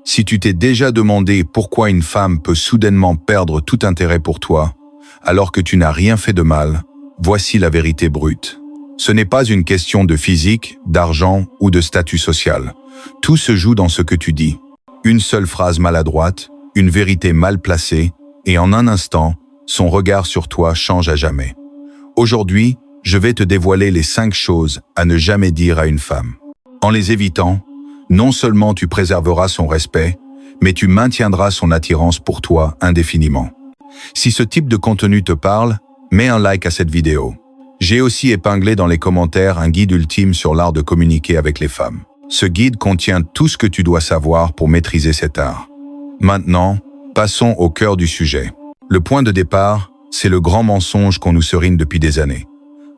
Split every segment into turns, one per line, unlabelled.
Si tu t'es déjà demandé pourquoi une femme peut soudainement perdre tout intérêt pour toi, alors que tu n'as rien fait de mal, voici la vérité brute. Ce n'est pas une question de physique, d'argent ou de statut social. Tout se joue dans ce que tu dis. Une seule phrase maladroite, une vérité mal placée, et en un instant, son regard sur toi change à jamais. Aujourd'hui, je vais te dévoiler les 5 choses à ne jamais dire à une femme. En les évitant, non seulement tu préserveras son respect, mais tu maintiendras son attirance pour toi indéfiniment. Si ce type de contenu te parle, mets un like à cette vidéo. J'ai aussi épinglé dans les commentaires un guide ultime sur l'art de communiquer avec les femmes. Ce guide contient tout ce que tu dois savoir pour maîtriser cet art. Maintenant, passons au cœur du sujet. Le point de départ, c'est le grand mensonge qu'on nous serine depuis des années.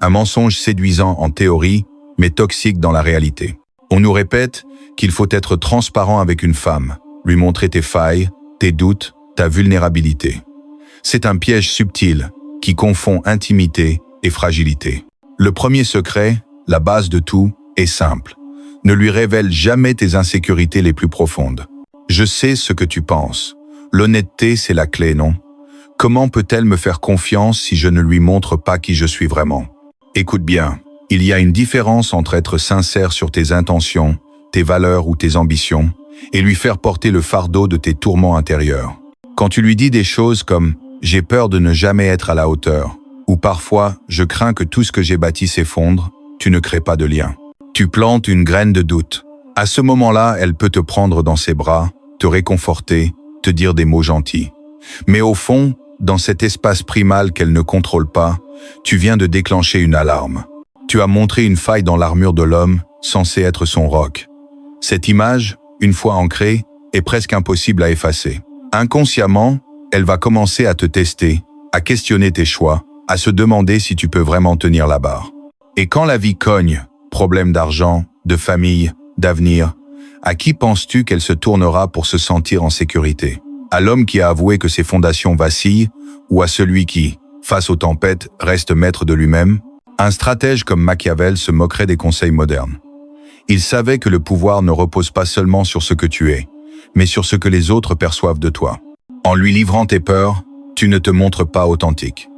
Un mensonge séduisant en théorie, mais toxique dans la réalité. On nous répète qu'il faut être transparent avec une femme, lui montrer tes failles, tes doutes, ta vulnérabilité. C'est un piège subtil qui confond intimité et fragilité. Le premier secret, la base de tout, est simple. Ne lui révèle jamais tes insécurités les plus profondes. Je sais ce que tu penses. L'honnêteté, c'est la clé, non? Comment peut-elle me faire confiance si je ne lui montre pas qui je suis vraiment? Écoute bien, il y a une différence entre être sincère sur tes intentions, tes valeurs ou tes ambitions, et lui faire porter le fardeau de tes tourments intérieurs. Quand tu lui dis des choses comme « j'ai peur de ne jamais être à la hauteur » ou parfois « je crains que tout ce que j'ai bâti s'effondre », tu ne crées pas de lien. Tu plantes une graine de doute. À ce moment-là, elle peut te prendre dans ses bras, te réconforter, te dire des mots gentils. Mais au fond, dans cet espace primal qu'elle ne contrôle pas, tu viens de déclencher une alarme. Tu as montré une faille dans l'armure de l'homme, censé être son roc. Cette image, une fois ancrée, est presque impossible à effacer. Inconsciemment, elle va commencer à te tester, à questionner tes choix, à se demander si tu peux vraiment tenir la barre. Et quand la vie cogne, problème d'argent, de famille, d'avenir, à qui penses-tu qu'elle se tournera pour se sentir en sécurité? À l'homme qui a avoué que ses fondations vacillent ou à celui qui, face aux tempêtes, reste maître de lui-même? Un stratège comme Machiavel se moquerait des conseils modernes. Il savait que le pouvoir ne repose pas seulement sur ce que tu es, mais sur ce que les autres perçoivent de toi. En lui livrant tes peurs, tu ne te montres pas authentique.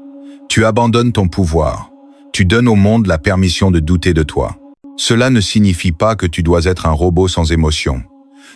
Tu abandonnes ton pouvoir. Tu donnes au monde la permission de douter de toi. Cela ne signifie pas que tu dois être un robot sans émotion.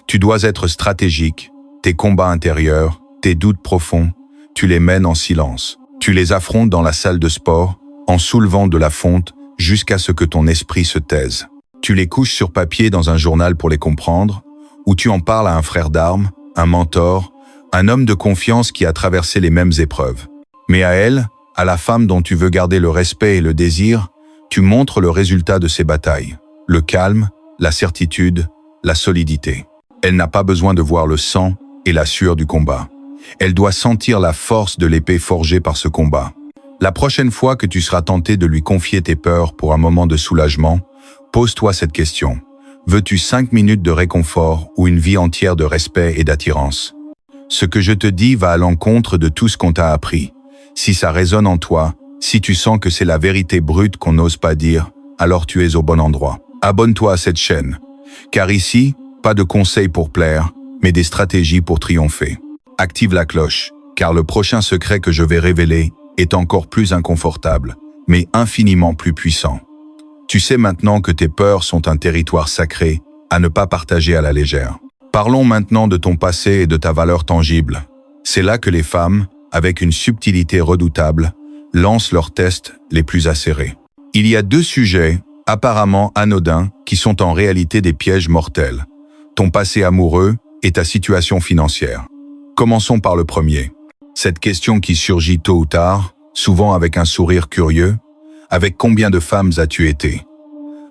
Tu dois être stratégique. Tes combats intérieurs, tes doutes profonds, tu les mènes en silence. Tu les affrontes dans la salle de sport, en soulevant de la fonte jusqu'à ce que ton esprit se taise. Tu les couches sur papier dans un journal pour les comprendre, ou tu en parles à un frère d'armes, un mentor, un homme de confiance qui a traversé les mêmes épreuves. Mais à elle, à la femme dont tu veux garder le respect et le désir, tu montres le résultat de ces batailles. Le calme, la certitude, la solidité. Elle n'a pas besoin de voir le sang et la sueur du combat. Elle doit sentir la force de l'épée forgée par ce combat. La prochaine fois que tu seras tenté de lui confier tes peurs pour un moment de soulagement, pose-toi cette question. Veux-tu 5 minutes de réconfort ou une vie entière de respect et d'attirance? Ce que je te dis va à l'encontre de tout ce qu'on t'a appris. Si ça résonne en toi, si tu sens que c'est la vérité brute qu'on n'ose pas dire, alors tu es au bon endroit. Abonne-toi à cette chaîne. Car ici, pas de conseils pour plaire, mais des stratégies pour triompher. Active la cloche, car le prochain secret que je vais révéler est encore plus inconfortable, mais infiniment plus puissant. Tu sais maintenant que tes peurs sont un territoire sacré, à ne pas partager à la légère. Parlons maintenant de ton passé et de ta valeur tangible. C'est là que les femmes, avec une subtilité redoutable, lancent leurs tests les plus acérés. Il y a 2 sujets, apparemment anodins, qui sont en réalité des pièges mortels. Ton passé amoureux et ta situation financière. Commençons par le premier. Cette question qui surgit tôt ou tard, souvent avec un sourire curieux, avec combien de femmes as-tu été?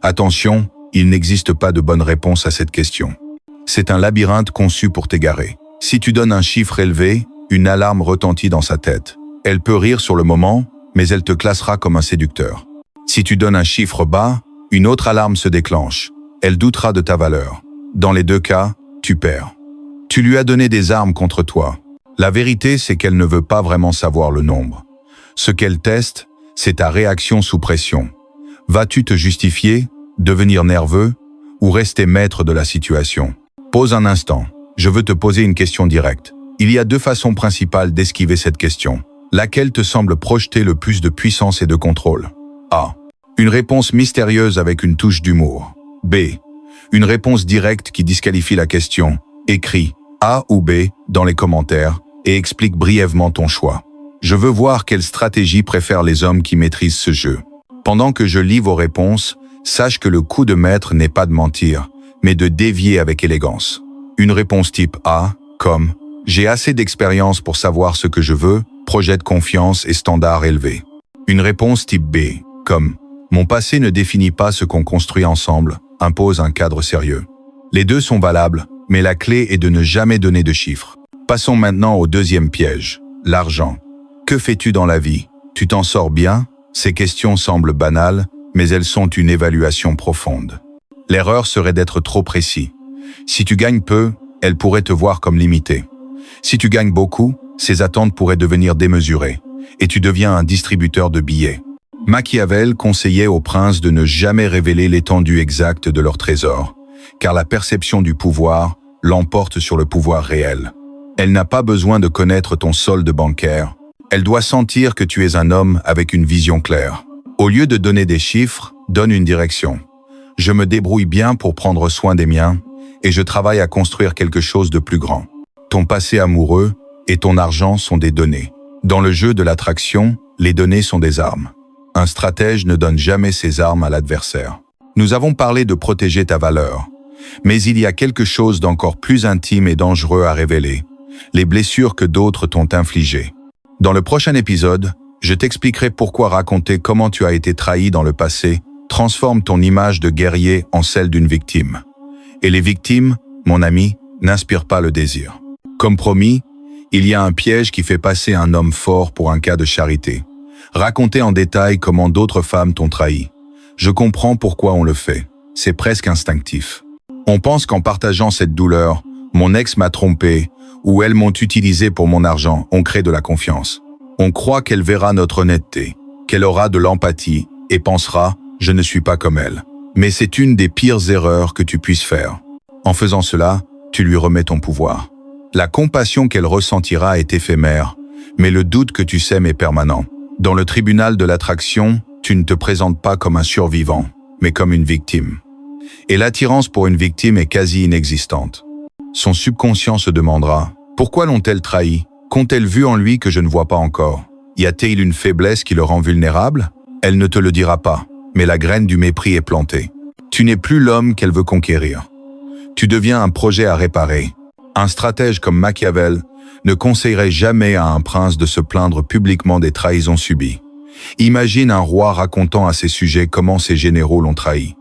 Attention, il n'existe pas de bonne réponse à cette question. C'est un labyrinthe conçu pour t'égarer. Si tu donnes un chiffre élevé, une alarme retentit dans sa tête. Elle peut rire sur le moment, mais elle te classera comme un séducteur. Si tu donnes un chiffre bas, une autre alarme se déclenche. Elle doutera de ta valeur. Dans les 2 cas, tu perds. Tu lui as donné des armes contre toi. La vérité, c'est qu'elle ne veut pas vraiment savoir le nombre. Ce qu'elle teste, c'est ta réaction sous pression. Vas-tu te justifier, devenir nerveux ou rester maître de la situation? Pose un instant. Je veux te poser une question directe. Il y a deux façons principales d'esquiver cette question. Laquelle te semble projeter le plus de puissance et de contrôle? A. Une réponse mystérieuse avec une touche d'humour. B. Une réponse directe qui disqualifie la question. Écris A ou B dans les commentaires et explique brièvement ton choix. Je veux voir quelle stratégie préfèrent les hommes qui maîtrisent ce jeu. Pendant que je lis vos réponses, sache que le coup de maître n'est pas de mentir, mais de dévier avec élégance. Une réponse type A, comme « J'ai assez d'expérience pour savoir ce que je veux », projet de confiance et standard élevé. Une réponse type B, comme « Mon passé ne définit pas ce qu'on construit ensemble », impose un cadre sérieux. Les deux sont valables, mais la clé est de ne jamais donner de chiffres. Passons maintenant au deuxième piège, l'argent. Que fais-tu dans la vie? Tu t'en sors bien? Ces questions semblent banales, mais elles sont une évaluation profonde. L'erreur serait d'être trop précis. Si tu gagnes peu, elle pourrait te voir comme limité. Si tu gagnes beaucoup, ces attentes pourraient devenir démesurées, et tu deviens un distributeur de billets. Machiavel conseillait aux princes de ne jamais révéler l'étendue exacte de leur trésor, car la perception du pouvoir l'emporte sur le pouvoir réel. Elle n'a pas besoin de connaître ton solde bancaire, elle doit sentir que tu es un homme avec une vision claire. Au lieu de donner des chiffres, donne une direction. Je me débrouille bien pour prendre soin des miens, et je travaille à construire quelque chose de plus grand. Ton passé amoureux et ton argent sont des données. Dans le jeu de l'attraction, les données sont des armes. Un stratège ne donne jamais ses armes à l'adversaire. Nous avons parlé de protéger ta valeur, mais il y a quelque chose d'encore plus intime et dangereux à révéler, les blessures que d'autres t'ont infligées. Dans le prochain épisode, je t'expliquerai pourquoi raconter comment tu as été trahi dans le passé transforme ton image de guerrier en celle d'une victime. Et les victimes, mon ami, n'inspirent pas le désir. Comme promis, il y a un piège qui fait passer un homme fort pour un cas de charité. Raconter en détail comment d'autres femmes t'ont trahi. Je comprends pourquoi on le fait. C'est presque instinctif. On pense qu'en partageant cette douleur, mon ex m'a trompé, ou elles m'ont utilisé pour mon argent, on crée de la confiance. On croit qu'elle verra notre honnêteté, qu'elle aura de l'empathie et pensera « je ne suis pas comme elle ». Mais c'est une des pires erreurs que tu puisses faire. En faisant cela, tu lui remets ton pouvoir. La compassion qu'elle ressentira est éphémère, mais le doute que tu sèmes est permanent. Dans le tribunal de l'attraction, tu ne te présentes pas comme un survivant, mais comme une victime. Et l'attirance pour une victime est quasi inexistante. Son subconscient se demandera « Pourquoi l'ont-elles trahi? Qu'ont-elles vu en lui que je ne vois pas encore? Y a-t-il une faiblesse qui le rend vulnérable ?» Elle ne te le dira pas, mais la graine du mépris est plantée. Tu n'es plus l'homme qu'elle veut conquérir. Tu deviens un projet à réparer. Un stratège comme Machiavel ne conseillerait jamais à un prince de se plaindre publiquement des trahisons subies. Imagine un roi racontant à ses sujets comment ses généraux l'ont trahi.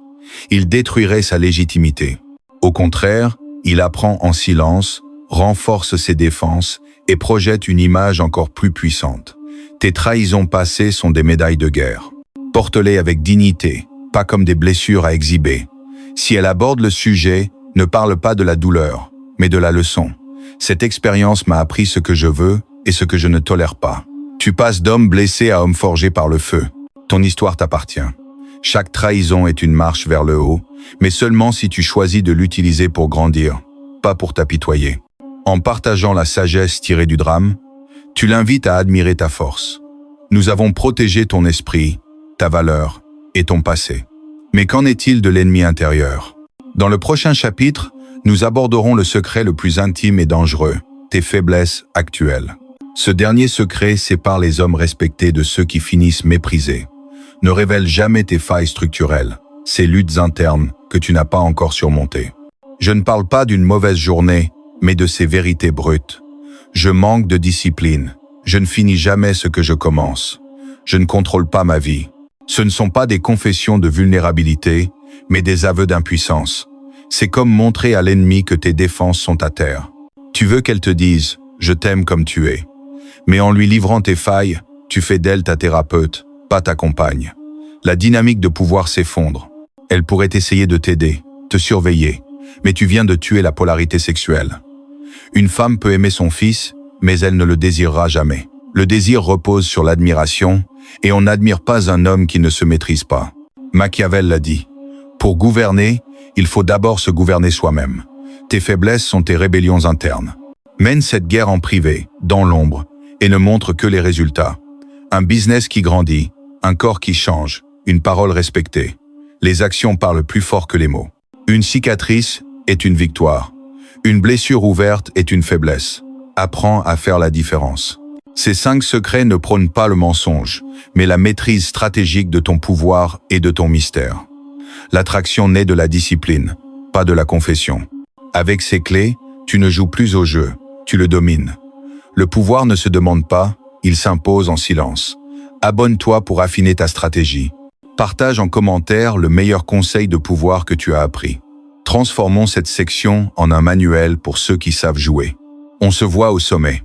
Il détruirait sa légitimité. Au contraire, il apprend en silence, renforce ses défenses et projette une image encore plus puissante. Tes trahisons passées sont des médailles de guerre. Porte-les avec dignité, pas comme des blessures à exhiber. Si elle aborde le sujet, ne parle pas de la douleur, mais de la leçon. Cette expérience m'a appris ce que je veux et ce que je ne tolère pas. Tu passes d'homme blessé à homme forgé par le feu. Ton histoire t'appartient. Chaque trahison est une marche vers le haut, mais seulement si tu choisis de l'utiliser pour grandir, pas pour t'apitoyer. En partageant la sagesse tirée du drame, tu l'invites à admirer ta force. Nous avons protégé ton esprit, ta valeur et ton passé. Mais qu'en est-il de l'ennemi intérieur? Dans le prochain chapitre, nous aborderons le secret le plus intime et dangereux, tes faiblesses actuelles. Ce dernier secret sépare les hommes respectés de ceux qui finissent méprisés. Ne révèle jamais tes failles structurelles, ces luttes internes que tu n'as pas encore surmontées. Je ne parle pas d'une mauvaise journée, mais de ces vérités brutes. Je manque de discipline. Je ne finis jamais ce que je commence. Je ne contrôle pas ma vie. Ce ne sont pas des confessions de vulnérabilité, mais des aveux d'impuissance. C'est comme montrer à l'ennemi que tes défenses sont à terre. Tu veux qu'elle te dise « je t'aime comme tu es ». Mais en lui livrant tes failles, tu fais d'elle ta thérapeute, pas ta compagne. La dynamique de pouvoir s'effondre. Elle pourrait essayer de t'aider, te surveiller, mais tu viens de tuer la polarité sexuelle. Une femme peut aimer son fils, mais elle ne le désirera jamais. Le désir repose sur l'admiration, et on n'admire pas un homme qui ne se maîtrise pas. Machiavel l'a dit. Pour gouverner, il faut d'abord se gouverner soi-même. Tes faiblesses sont tes rébellions internes. Mène cette guerre en privé, dans l'ombre, et ne montre que les résultats. Un business qui grandit, un corps qui change, une parole respectée. Les actions parlent plus fort que les mots. Une cicatrice est une victoire. Une blessure ouverte est une faiblesse. Apprends à faire la différence. Ces 5 secrets ne prônent pas le mensonge, mais la maîtrise stratégique de ton pouvoir et de ton mystère. L'attraction naît de la discipline, pas de la confession. Avec ces clés, tu ne joues plus au jeu, tu le domines. Le pouvoir ne se demande pas, il s'impose en silence. Abonne-toi pour affiner ta stratégie. Partage en commentaire le meilleur conseil de pouvoir que tu as appris. Transformons cette section en un manuel pour ceux qui savent jouer. On se voit au sommet.